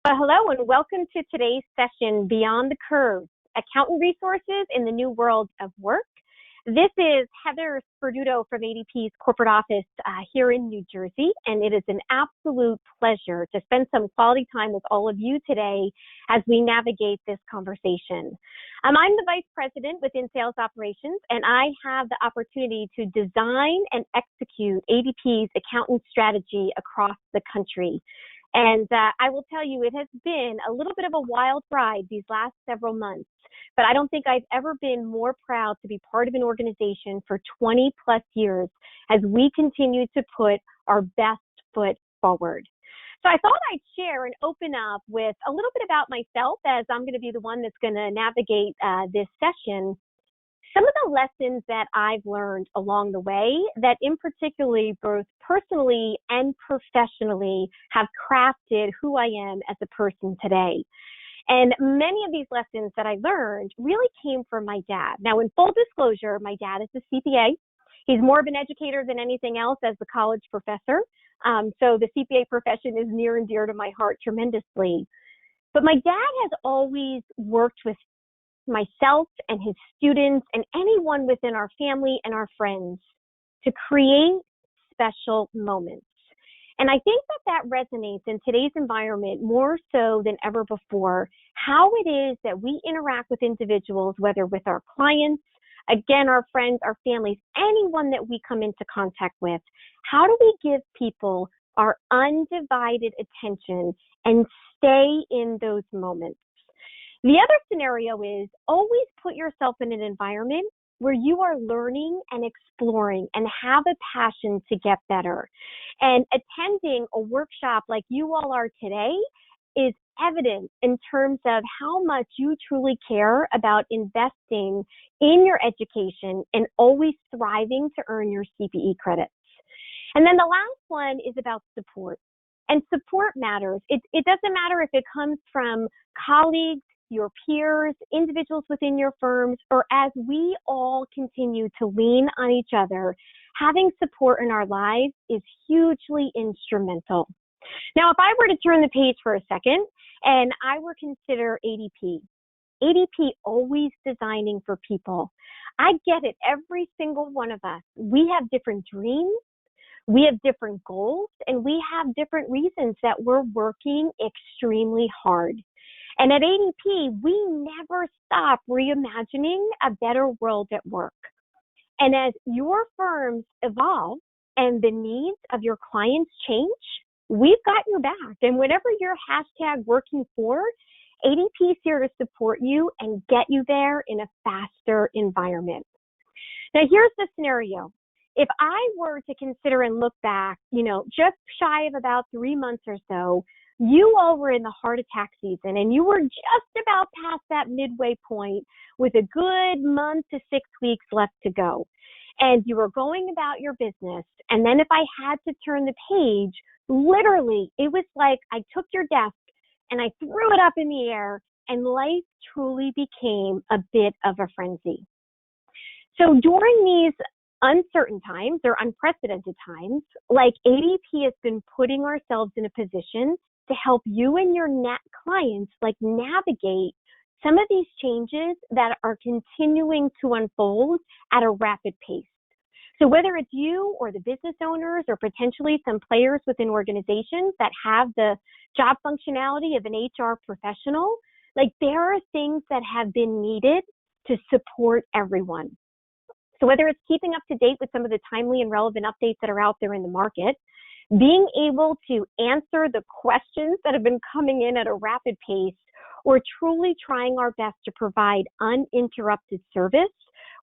Well, hello and welcome to today's session, Beyond the Curve, Accountant Resources in the New World of Work. This is Heather Sperduto from ADP's corporate office here in New Jersey, and it is an absolute pleasure to spend some quality time with all of you today as we navigate this conversation. I'm the Vice President within Sales Operations, and I have the opportunity to design and execute ADP's accountant strategy across the country. And I will tell you, it has been a little bit of a wild ride these last several months, but I don't think I've ever been more proud to be part of an organization for 20 plus years as we continue to put our best foot forward. So I thought I'd share and open up with a little bit about myself, as I'm going to be the one that's going to navigate this session. Some of the lessons that I've learned along the way that in particular, both personally and professionally, have crafted who I am as a person today. And many of these lessons that I learned really came from my dad. Now, in full disclosure, my dad is a CPA. He's more of an educator than anything else as the college professor. So the CPA profession is near and dear to my heart tremendously. But my dad has always worked with myself and his students and anyone within our family and our friends to create special moments. And I think that resonates in today's environment more so than ever before, how it is that we interact with individuals, whether with our clients, again, our friends, our families, anyone that we come into contact with. How do we give people our undivided attention and stay in those moments? The other scenario is always put yourself in an environment where you are learning and exploring and have a passion to get better. And attending a workshop like you all are today is evident in terms of how much you truly care about investing in your education and always striving to earn your CPE credits. And then the last one is about support. And support matters. It doesn't matter if it comes from colleagues, your peers, individuals within your firms, or as we all continue to lean on each other, having support in our lives is hugely instrumental. Now, if I were to turn the page for a second and I were to consider ADP always designing for people. I get it, every single one of us. We have different dreams, we have different goals, and we have different reasons that we're working extremely hard. And at ADP, we never stop reimagining a better world at work. And as your firms evolve and the needs of your clients change, we've got your back. And whatever your hashtag working for, ADP is here to support you and get you there in a faster environment. Now, here's the scenario. If I were to consider and look back, just shy of about 3 months or so, you all were in the heart of tax season and you were just about past that midway point with a good month to 6 weeks left to go. And you were going about your business. And then if I had to turn the page, literally, it was like I took your desk and I threw it up in the air and life truly became a bit of a frenzy. So during these uncertain times or unprecedented times, like ADP has been putting ourselves in a position to help you and your net clients navigate some of these changes that are continuing to unfold at a rapid pace. So whether it's you or the business owners or potentially some players within organizations that have the job functionality of an HR professional, there are things that have been needed to support everyone. So whether it's keeping up to date with some of the timely and relevant updates that are out there in the market, being able to answer the questions that have been coming in at a rapid pace, or truly trying our best to provide uninterrupted service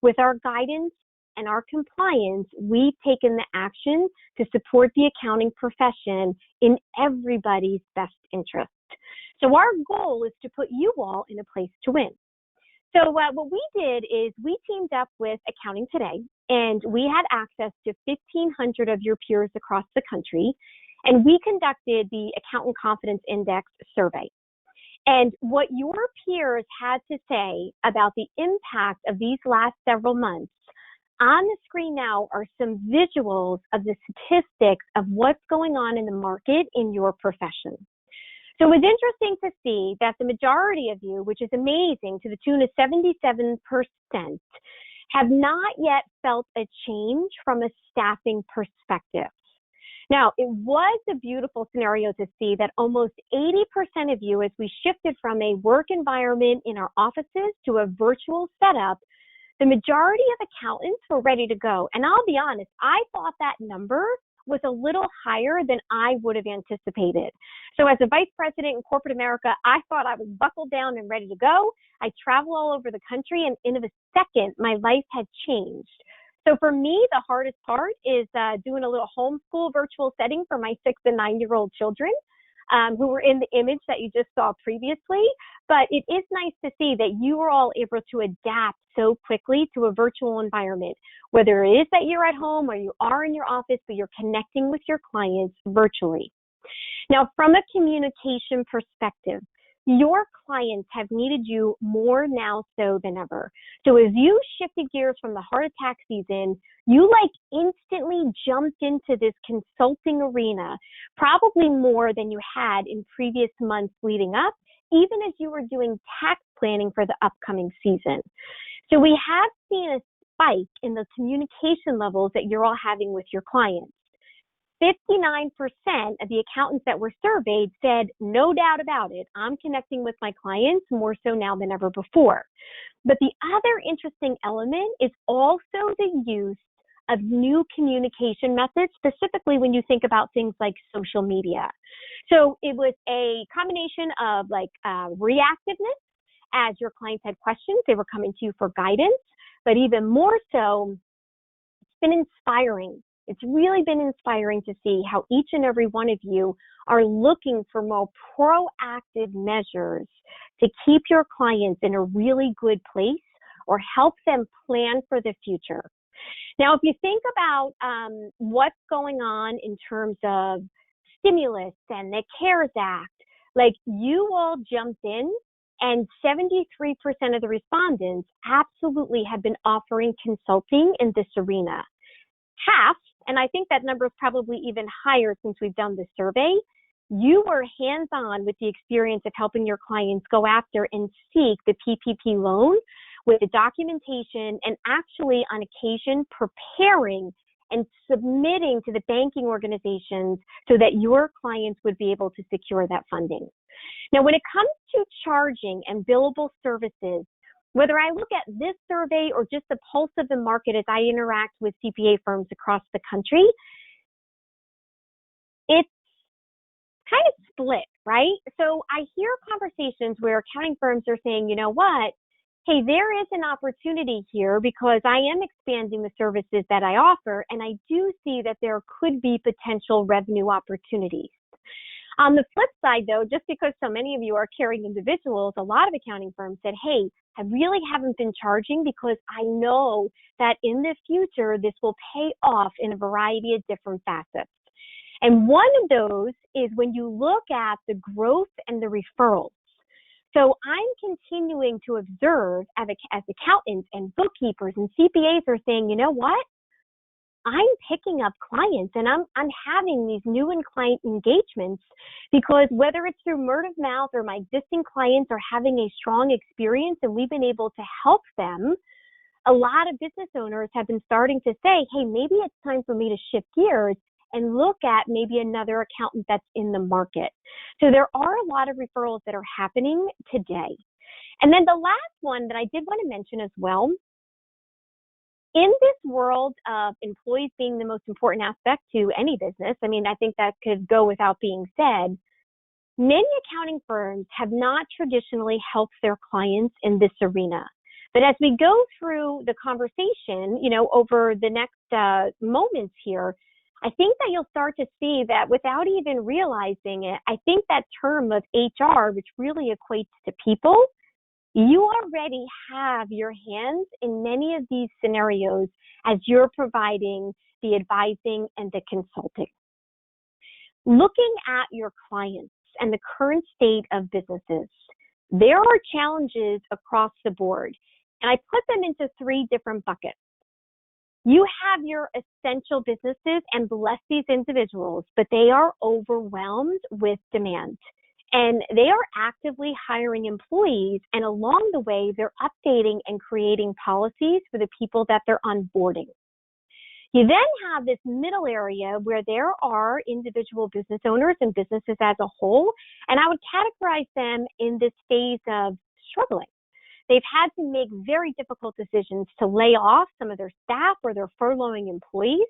with our guidance and our compliance, we've taken the action to support the accounting profession in everybody's best interest. So our goal is to put you all in a place to win. So what we did is we teamed up with Accounting Today, and we had access to 1,500 of your peers across the country, and we conducted the Accountant Confidence Index survey. And what your peers had to say about the impact of these last several months, on the screen now are some visuals of the statistics of what's going on in the market in your profession. So it was interesting to see that the majority of you, which is amazing, to the tune of 77%, have not yet felt a change from a staffing perspective. Now, it was a beautiful scenario to see that almost 80% of you, as we shifted from a work environment in our offices to a virtual setup, the majority of accountants were ready to go. And I'll be honest, I thought that number was a little higher than I would have anticipated. So as a vice president in corporate America, I thought I was buckled down and ready to go. I travel all over the country, and in a second, my life had changed. So for me, the hardest part is doing a little homeschool virtual setting for my 6 and 9-year-old children who were in the image that you just saw previously. But it is nice to see that you are all able to adapt so quickly to a virtual environment, whether it is that you're at home or you are in your office, but you're connecting with your clients virtually. Now, from a communication perspective, your clients have needed you more now so than ever. So as you shifted gears from the heart attack season, you instantly jumped into this consulting arena, probably more than you had in previous months leading up, even as you were doing tax planning for the upcoming season. So we have seen a spike in the communication levels that you're all having with your clients. 59% of the accountants that were surveyed said, no doubt about it, I'm connecting with my clients more so now than ever before. But the other interesting element is also the use of new communication methods, specifically when you think about things like social media. So it was a combination of reactiveness. As your clients had questions, they were coming to you for guidance, but even more so, it's been inspiring. It's really been inspiring to see how each and every one of you are looking for more proactive measures to keep your clients in a really good place or help them plan for the future. Now, if you think about what's going on in terms of stimulus and the CARES Act, you all jumped in, and 73% of the respondents absolutely have been offering consulting in this arena. Half, and I think that number is probably even higher since we've done this survey, you were hands-on with the experience of helping your clients go after and seek the PPP loan with the documentation and actually on occasion preparing and submitting to the banking organizations so that your clients would be able to secure that funding. Now, when it comes to charging and billable services, whether I look at this survey or just the pulse of the market as I interact with CPA firms across the country, it's kind of split, right? So I hear conversations where accounting firms are saying, you know what, hey, there is an opportunity here because I am expanding the services that I offer, and I do see that there could be potential revenue opportunities. On the flip side, though, just because so many of you are caring individuals, a lot of accounting firms said, hey, I really haven't been charging because I know that in the future, this will pay off in a variety of different facets. And one of those is when you look at the growth and the referrals. So I'm continuing to observe as accountants and bookkeepers and CPAs are saying, you know what? I'm picking up clients and I'm having these new client engagements because whether it's through word of mouth or my existing clients are having a strong experience and we've been able to help them, a lot of business owners have been starting to say, hey, maybe it's time for me to shift gears and look at maybe another accountant that's in the market. So there are a lot of referrals that are happening today. And then the last one that I did want to mention as well, in this world of employees being the most important aspect to any business, I mean, I think that could go without being said, many accounting firms have not traditionally helped their clients in this arena. But as we go through the conversation, over the next moments here, I think that you'll start to see that without even realizing it, I think that term of HR, which really equates to people, you already have your hands in many of these scenarios as you're providing the advising and the consulting. Looking at your clients and the current state of businesses, there are challenges across the board, and I put them into 3 different buckets. You have your essential businesses, and bless these individuals, but they are overwhelmed with demand. And they are actively hiring employees, and along the way, they're updating and creating policies for the people that they're onboarding. You then have this middle area where there are individual business owners and businesses as a whole, and I would categorize them in this phase of struggling. They've had to make very difficult decisions to lay off some of their staff or they're furloughing employees.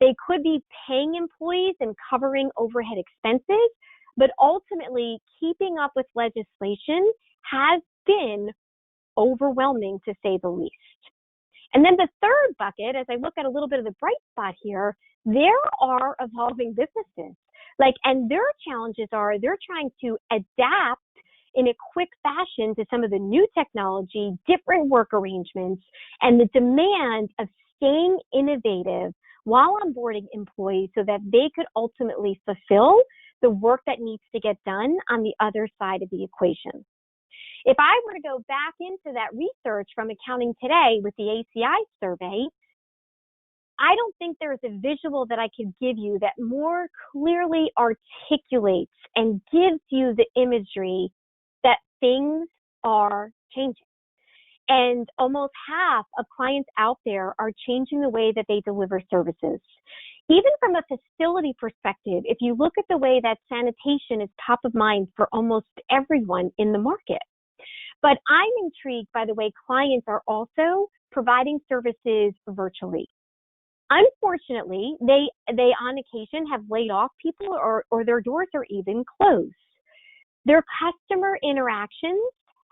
They could be paying employees and covering overhead expenses, but ultimately keeping up with legislation has been overwhelming, to say the least. And then the third bucket, as I look at a little bit of the bright spot here, there are evolving businesses. And their challenges are they're trying to adapt in a quick fashion to some of the new technology, different work arrangements, and the demand of staying innovative while onboarding employees so that they could ultimately fulfill the work that needs to get done on the other side of the equation. If I were to go back into that research from Accounting Today with the ACI survey, I don't think there's a visual that I could give you that more clearly articulates and gives you the imagery that things are changing. And almost half of clients out there are changing the way that they deliver services. Even from a facility perspective, if you look at the way that sanitation is top of mind for almost everyone in the market. But I'm intrigued by the way clients are also providing services virtually. Unfortunately, they on occasion have laid off people or their doors are even closed. Their customer interactions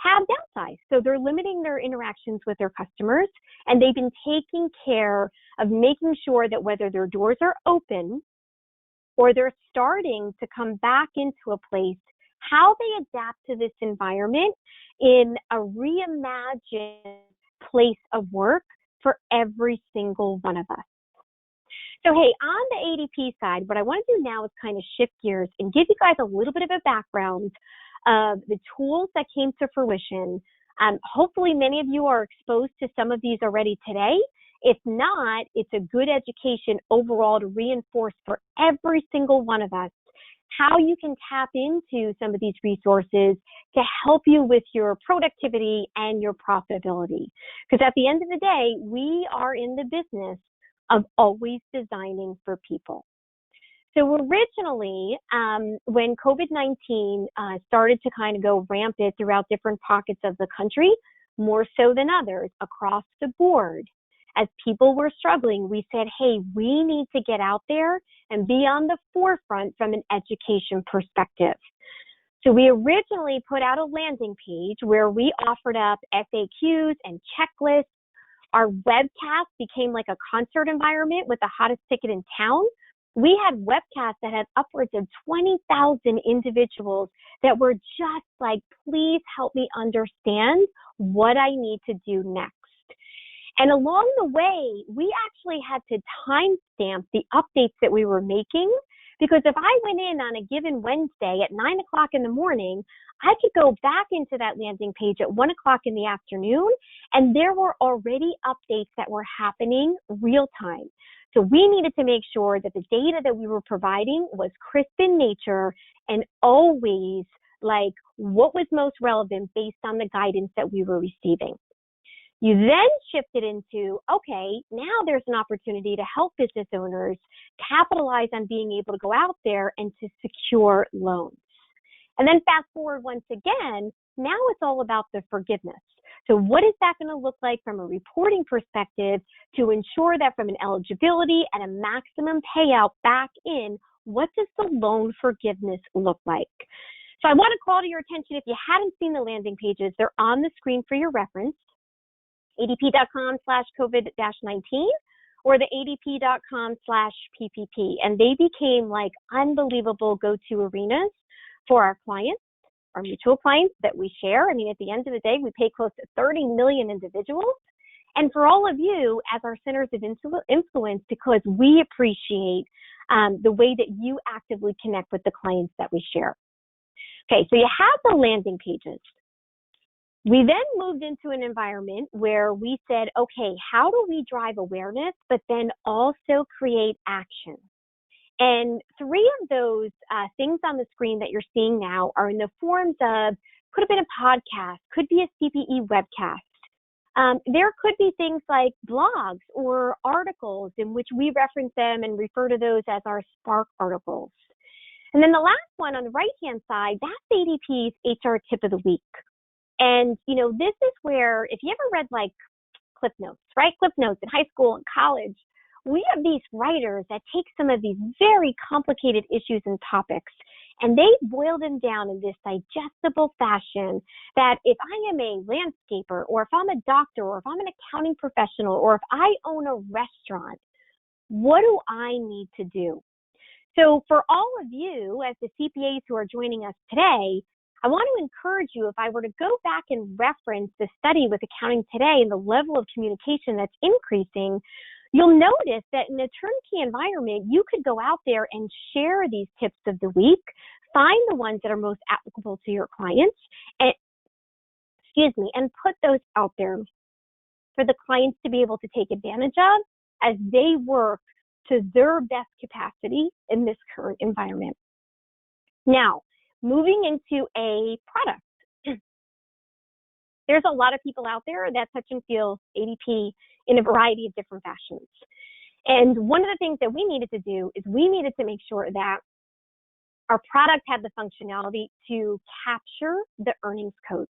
have downsized. So they're limiting their interactions with their customers, and they've been taking care of making sure that whether their doors are open or they're starting to come back into a place, how they adapt to this environment in a reimagined place of work for every single one of us. So, hey, on the ADP side, what I want to do now is kind of shift gears and give you guys a little bit of a background of the tools that came to fruition. Hopefully, many of you are exposed to some of these already today. If not, it's a good education overall to reinforce for every single one of us how you can tap into some of these resources to help you with your productivity and your profitability. Because at the end of the day, we are in the business of always designing for people. So originally, when COVID-19 started to kind of go rampant throughout different pockets of the country, more so than others, across the board, as people were struggling, we said, hey, we need to get out there and be on the forefront from an education perspective. So we originally put out a landing page where we offered up FAQs and checklists. Our webcast became like a concert environment with the hottest ticket in town. We had webcasts that had upwards of 20,000 individuals that were just like, please help me understand what I need to do next. And along the way, we actually had to timestamp the updates that we were making, because if I went in on a given Wednesday at 9 o'clock in the morning, I could go back into that landing page at 1 o'clock in the afternoon, and there were already updates that were happening real time. So we needed to make sure that the data that we were providing was crisp in nature and always like what was most relevant based on the guidance that we were receiving. You then shifted into, okay, now there's an opportunity to help business owners capitalize on being able to go out there and to secure loans. And then fast forward once again, now it's all about the forgiveness. So what is that going to look like from a reporting perspective to ensure that from an eligibility and a maximum payout back in, what does the loan forgiveness look like? So I want to call to your attention, if you haven't seen the landing pages, they're on the screen for your reference. adp.com/COVID-19 or the adp.com/PPP. And they became like unbelievable go-to arenas for our clients, our mutual clients that we share. I mean, at the end of the day, we pay close to 30 million individuals. And for all of you as our centers of influence, because we appreciate the way that you actively connect with the clients that we share. Okay, so you have the landing pages. We then moved into an environment where we said, okay, how do we drive awareness, but then also create action? And three of those things on the screen that you're seeing now are in the forms of, could have been a podcast, could be a CPE webcast. There could be things like blogs or articles in which we reference them and refer to those as our Spark articles. And then the last one on the right-hand side, that's ADP's HR Tip of the Week. And, this is where, if you ever read like Cliff Notes, right? Cliff Notes in high school and college, we have these writers that take some of these very complicated issues and topics, and they boil them down in this digestible fashion that if I am a landscaper, or if I'm a doctor, or if I'm an accounting professional, or if I own a restaurant, what do I need to do? So for all of you as the CPAs who are joining us today, I want to encourage you, if I were to go back and reference the study with Accounting Today and the level of communication that's increasing, you'll notice that in a turnkey environment, you could go out there and share these tips of the week, find the ones that are most applicable to your clients, and put those out there for the clients to be able to take advantage of as they work to their best capacity in this current environment. Now, moving into a product. There's a lot of people out there that touch and feel ADP in a variety of different fashions. And one of the things that we needed to do is we needed to make sure that our product had the functionality to capture the earnings codes.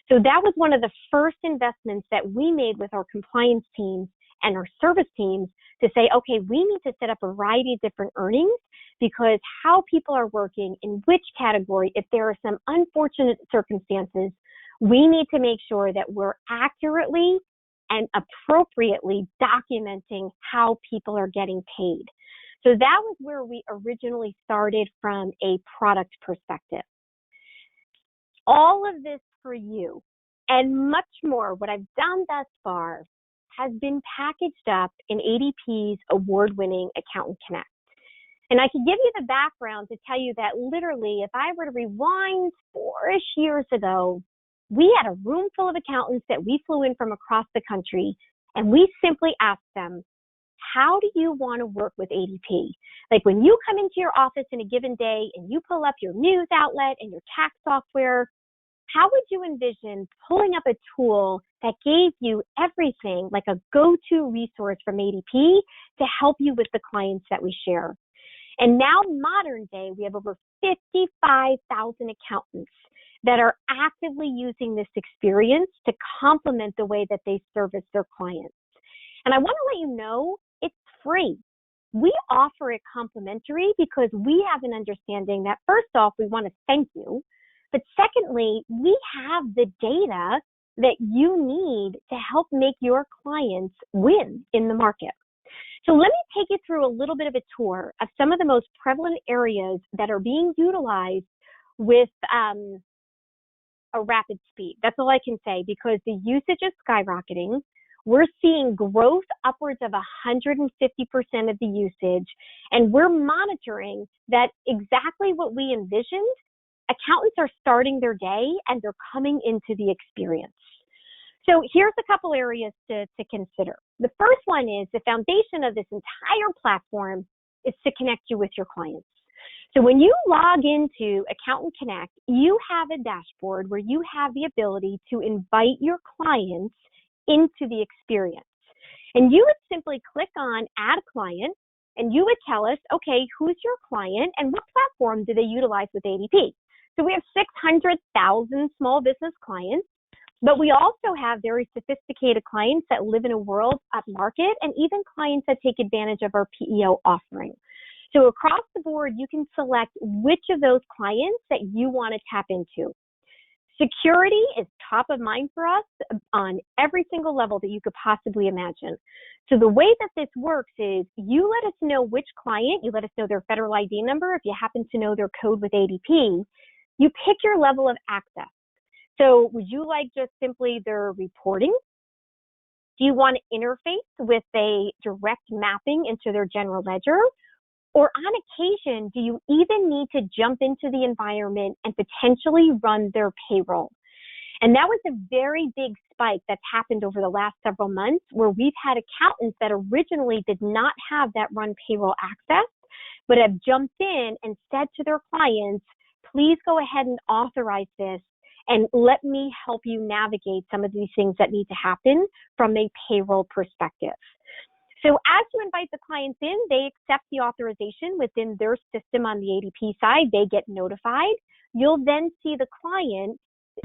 So that was one of the first investments that we made with our compliance teams and our service teams to say, okay, we need to set up a variety of different earnings, because how people are working, in which category, if there are some unfortunate circumstances, we need to make sure that we're accurately and appropriately documenting how people are getting paid. So that was where we originally started from a product perspective. All of this for you and much more, what I've done thus far, has been packaged up in ADP's award-winning Accountant Connect. And I can give you the background to tell you that literally, if I were to rewind 4-ish years ago, we had a room full of accountants that we flew in from across the country, and we simply asked them, how do you want to work with ADP? Like when you come into your office in a given day and you pull up your news outlet and your tax software, how would you envision pulling up a tool that gave you everything, like a go-to resource from ADP to help you with the clients that we share? And now, modern day, we have over 55,000 accountants that are actively using this experience to complement the way that they service their clients. And I want to let you know, it's free. We offer it complimentary because we have an understanding that, first off, we want to thank you. But secondly, we have the data that you need to help make your clients win in the market. So let me take you through a little bit of a tour of some of the most prevalent areas that are being utilized with a rapid speed. That's all I can say, because the usage is skyrocketing. We're seeing growth upwards of 150% of the usage, and we're monitoring that exactly what we envisioned. Accountants are starting their day and they're coming into the experience. So here's a couple areas to consider. The first one is the foundation of this entire platform is to connect you with your clients. So when you log into Accountant Connect, you have a dashboard where you have the ability to invite your clients into the experience. And you would simply click on Add Client, and you would tell us, okay, who's your client and what platform do they utilize with ADP? So we have 600,000 small business clients, but we also have very sophisticated clients that live in a world up market, and even clients that take advantage of our PEO offering. So across the board, you can select which of those clients that you want to tap into. Security is top of mind for us on every single level that you could possibly imagine. So the way that this works is you let us know which client, you let us know their federal ID number. If you happen to know their code with ADP, you pick your level of access. So would you like just simply their reporting? Do you want to interface with a direct mapping into their general ledger? Or on occasion, do you even need to jump into the environment and potentially run their payroll? And that was a very big spike that's happened over the last several months, where we've had accountants that originally did not have that run payroll access, but have jumped in and said to their clients, please go ahead and authorize this and let me help you navigate some of these things that need to happen from a payroll perspective. So as you invite the clients in, they accept the authorization within their system on the ADP side. They get notified. You'll then see the client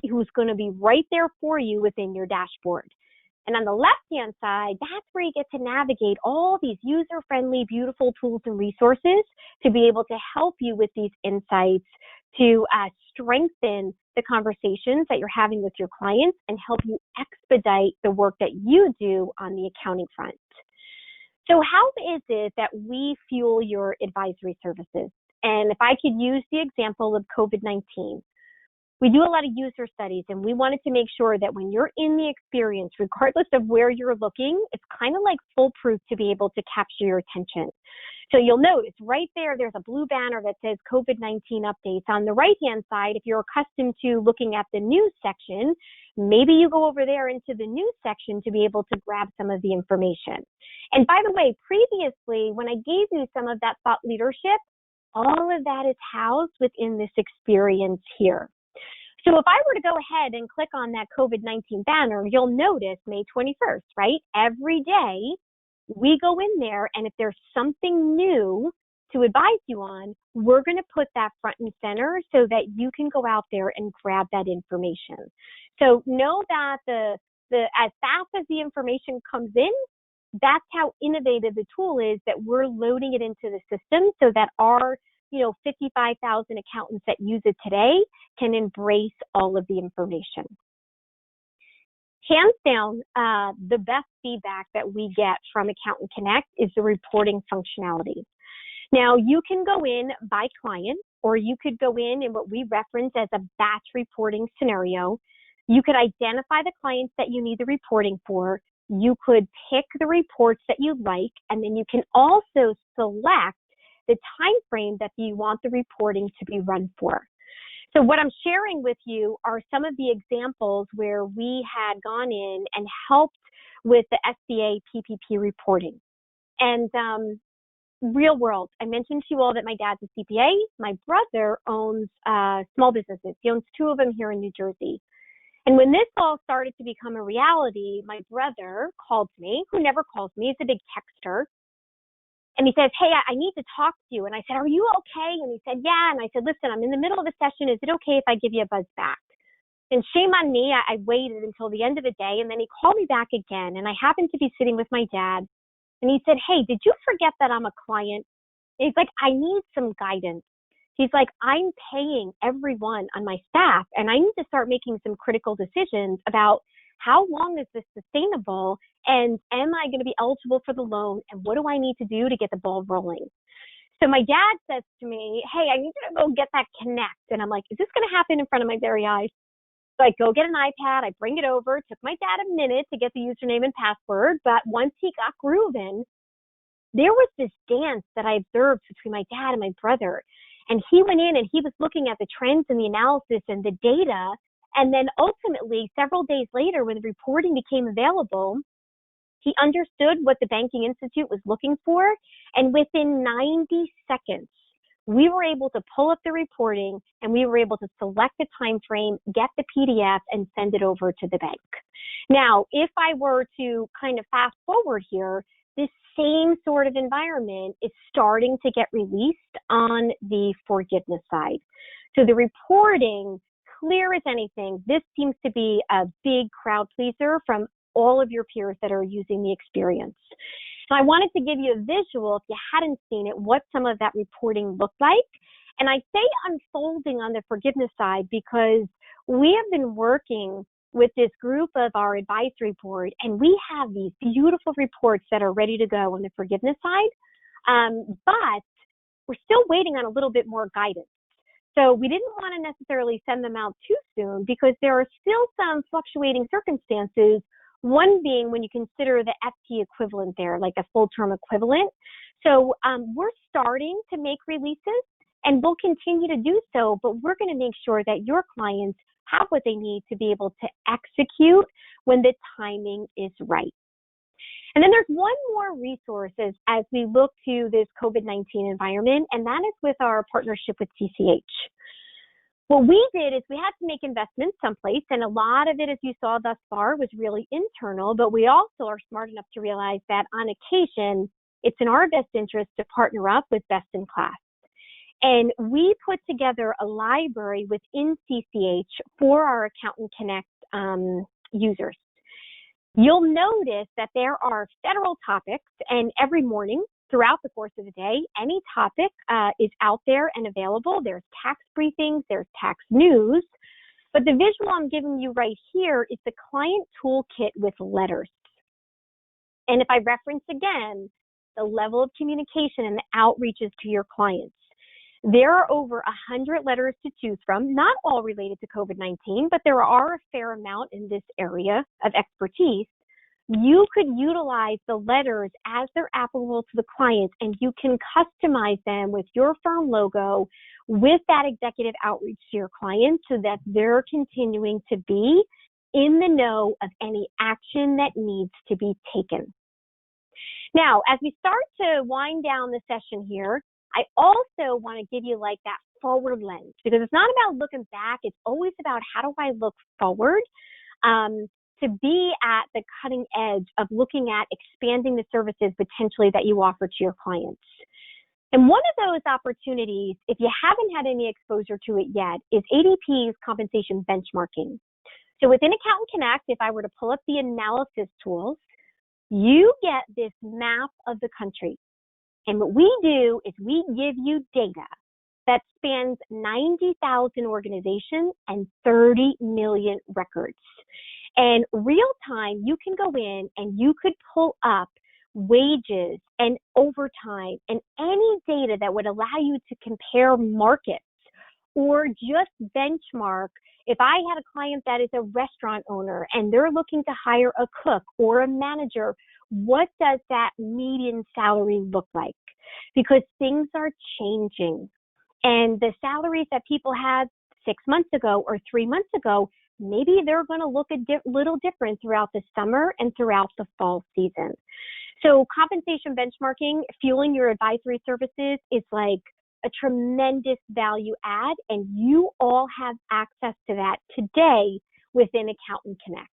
who's going to be right there for you within your dashboard. And on the left-hand side, that's where you get to navigate all these user-friendly, beautiful tools and resources to be able to help you with these insights to strengthen the conversations that you're having with your clients and help you expedite the work that you do on the accounting front. So how is it that we fuel your advisory services? And if I could use the example of COVID-19, we do a lot of user studies, and we wanted to make sure that when you're in the experience, regardless of where you're looking, it's kind of like foolproof to be able to capture your attention. So you'll notice right there, there's a blue banner that says COVID-19 updates. On the right-hand side, if you're accustomed to looking at the news section, maybe you go over there into the news section to be able to grab some of the information. And by the way, previously, when I gave you some of that thought leadership, all of that is housed within this experience here. So if I were to go ahead and click on that COVID-19 banner, you'll notice May 21st, right? Every day we go in there, and if there's something new to advise you on, we're going to put that front and center so that you can go out there and grab that information. So know that as fast as the information comes in, that's how innovative the tool is, that we're loading it into the system so that our 55,000 accountants that use it today can embrace all of the information. Hands down, the best feedback that we get from Accountant Connect is the reporting functionality. Now, you can go in by client, or you could go in what we reference as a batch reporting scenario. You could identify the clients that you need the reporting for. You could pick the reports that you like, and then you can also select the time frame that you want the reporting to be run for. So what I'm sharing with you are some of the examples where we had gone in and helped with the SBA PPP reporting. And real world, I mentioned to you all that my dad's a CPA. My brother owns small businesses. He owns 2 of them here in New Jersey. And when this all started to become a reality, my brother called me, who never calls me. He's a big texter. And he says, hey, I need to talk to you. And I said, are you okay? And he said, yeah. And I said, listen, I'm in the middle of a session. Is it okay if I give you a buzz back? And shame on me, I waited until the end of the day. And then he called me back again. And I happened to be sitting with my dad. And he said, hey, did you forget that I'm a client? And he's like, I need some guidance. He's like, I'm paying everyone on my staff, and I need to start making some critical decisions about how long is this sustainable, and am I going to be eligible for the loan, and what do I need to do to get the ball rolling? So my dad says to me, hey, I need you to go get that Connect. And I'm like, is this going to happen in front of my very eyes? So I go get an iPad, I bring it over. It took my dad a minute to get the username and password, but once he got grooving, there was this dance that I observed between my dad and my brother. And he went in and he was looking at the trends and the analysis and the data. And then ultimately, several days later, when the reporting became available, he understood what the Banking Institute was looking for. And within 90 seconds, we were able to pull up the reporting, and we were able to select the time frame, get the PDF, and send it over to the bank. Now, if I were to kind of fast forward here, this same sort of environment is starting to get released on the forgiveness side. So the reporting, clear as anything, this seems to be a big crowd pleaser from all of your peers that are using the experience. So I wanted to give you a visual, if you hadn't seen it, what some of that reporting looked like. And I say unfolding on the forgiveness side because we have been working with this group of our advisory board, and we have these beautiful reports that are ready to go on the forgiveness side, but we're still waiting on a little bit more guidance. So we didn't want to necessarily send them out too soon because there are still some fluctuating circumstances, one being when you consider the FT equivalent there, like a full-term equivalent. So we're starting to make releases, and we'll continue to do so, but we're going to make sure that your clients have what they need to be able to execute when the timing is right. And then there's one more resource as we look to this COVID-19 environment, and that is with our partnership with CCH. What we did is we had to make investments someplace, and a lot of it, as you saw thus far, was really internal, but we also are smart enough to realize that on occasion, it's in our best interest to partner up with best in class. And we put together a library within CCH for our Accountant Connect users. You'll notice that there are federal topics, and every morning throughout the course of the day, any topic is out there and available. There's tax briefings, there's tax news, but the visual I'm giving you right here is the client toolkit with letters. And if I reference again, the level of communication and the outreaches to your clients, there are over 100 letters to choose from, not all related to COVID-19, but there are a fair amount in this area of expertise. You could utilize the letters as they're applicable to the clients, and you can customize them with your firm logo with that executive outreach to your clients so that they're continuing to be in the know of any action that needs to be taken. Now, as we start to wind down the session here, I also want to give you like that forward lens, because it's not about looking back. It's always about how do I look forward to be at the cutting edge of looking at expanding the services potentially that you offer to your clients. And one of those opportunities, if you haven't had any exposure to it yet, is ADP's compensation benchmarking. So within Accountant Connect, if I were to pull up the analysis tools, you get this map of the country. And what we do is we give you data that spans 90,000 organizations and 30 million records. And real time, you can go in and you could pull up wages and overtime and any data that would allow you to compare markets or just benchmark. If I had a client that is a restaurant owner and they're looking to hire a cook or a manager, what does that median salary look like? Because things are changing. And the salaries that people had 6 months ago or 3 months ago, maybe they're going to look a little different throughout the summer and throughout the fall season. So compensation benchmarking, fueling your advisory services is like a tremendous value add, and you all have access to that today within Accountant Connect.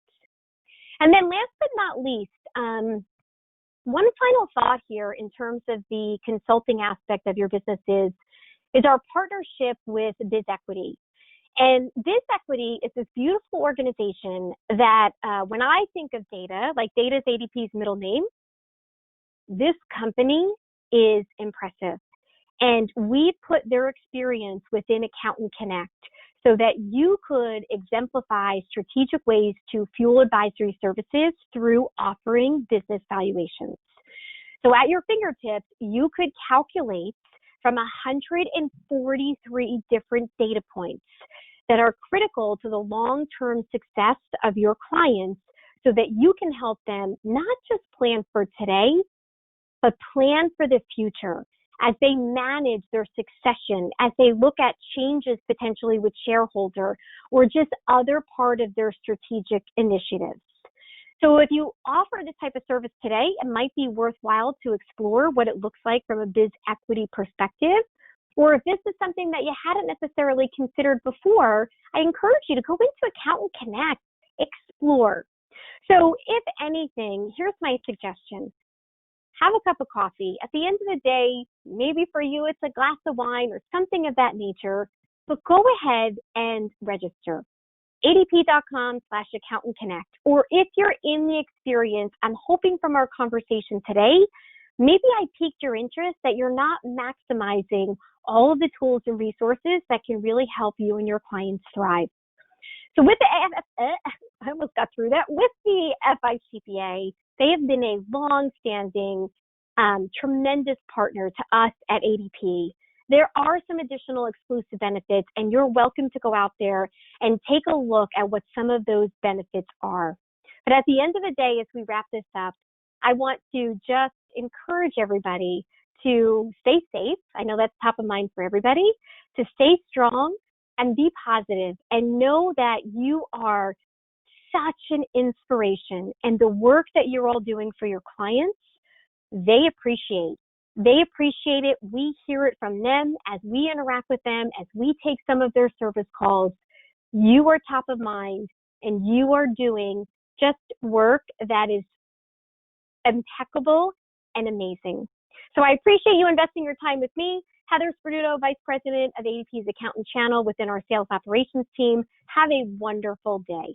And then last but not least, one final thought here in terms of the consulting aspect of your business is our partnership with BizEquity. And BizEquity is this beautiful organization that when I think of data, like data is ADP's middle name, this company is impressive. And we put their experience within Accountant Connect so that you could exemplify strategic ways to fuel advisory services through offering business valuations. So at your fingertips, you could calculate from 143 different data points that are critical to the long-term success of your clients so that you can help them not just plan for today, but plan for the future as they manage their succession, as they look at changes potentially with shareholder or just other part of their strategic initiatives. So if you offer this type of service today, it might be worthwhile to explore what it looks like from a BizEquity perspective. Or if this is something that you hadn't necessarily considered before, I encourage you to go into Accountant Connect, explore. So if anything, here's my suggestion. Have a cup of coffee. At the end of the day, maybe for you it's a glass of wine or something of that nature, but go ahead and register. adp.com/Accountant Connect. Or if you're in the experience, I'm hoping from our conversation today, maybe I piqued your interest that you're not maximizing all of the tools and resources that can really help you and your clients thrive. So with the I almost got through that. With the FICPA, they have been a long-standing, tremendous partner to us at ADP. There are some additional exclusive benefits, and you're welcome to go out there and take a look at what some of those benefits are. But at the end of the day, as we wrap this up, I want to just encourage everybody to stay safe. I know that's top of mind for everybody, to stay strong and be positive and know that you are such an inspiration, and the work that you're all doing for your clients, they appreciate. They appreciate it. We hear it from them as we interact with them, as we take some of their service calls. You are top of mind, and you are doing just work that is impeccable and amazing. So I appreciate you investing your time with me. Heather Sperduto, Vice President of ADP's Accountant Channel within our Sales Operations team. Have a wonderful day.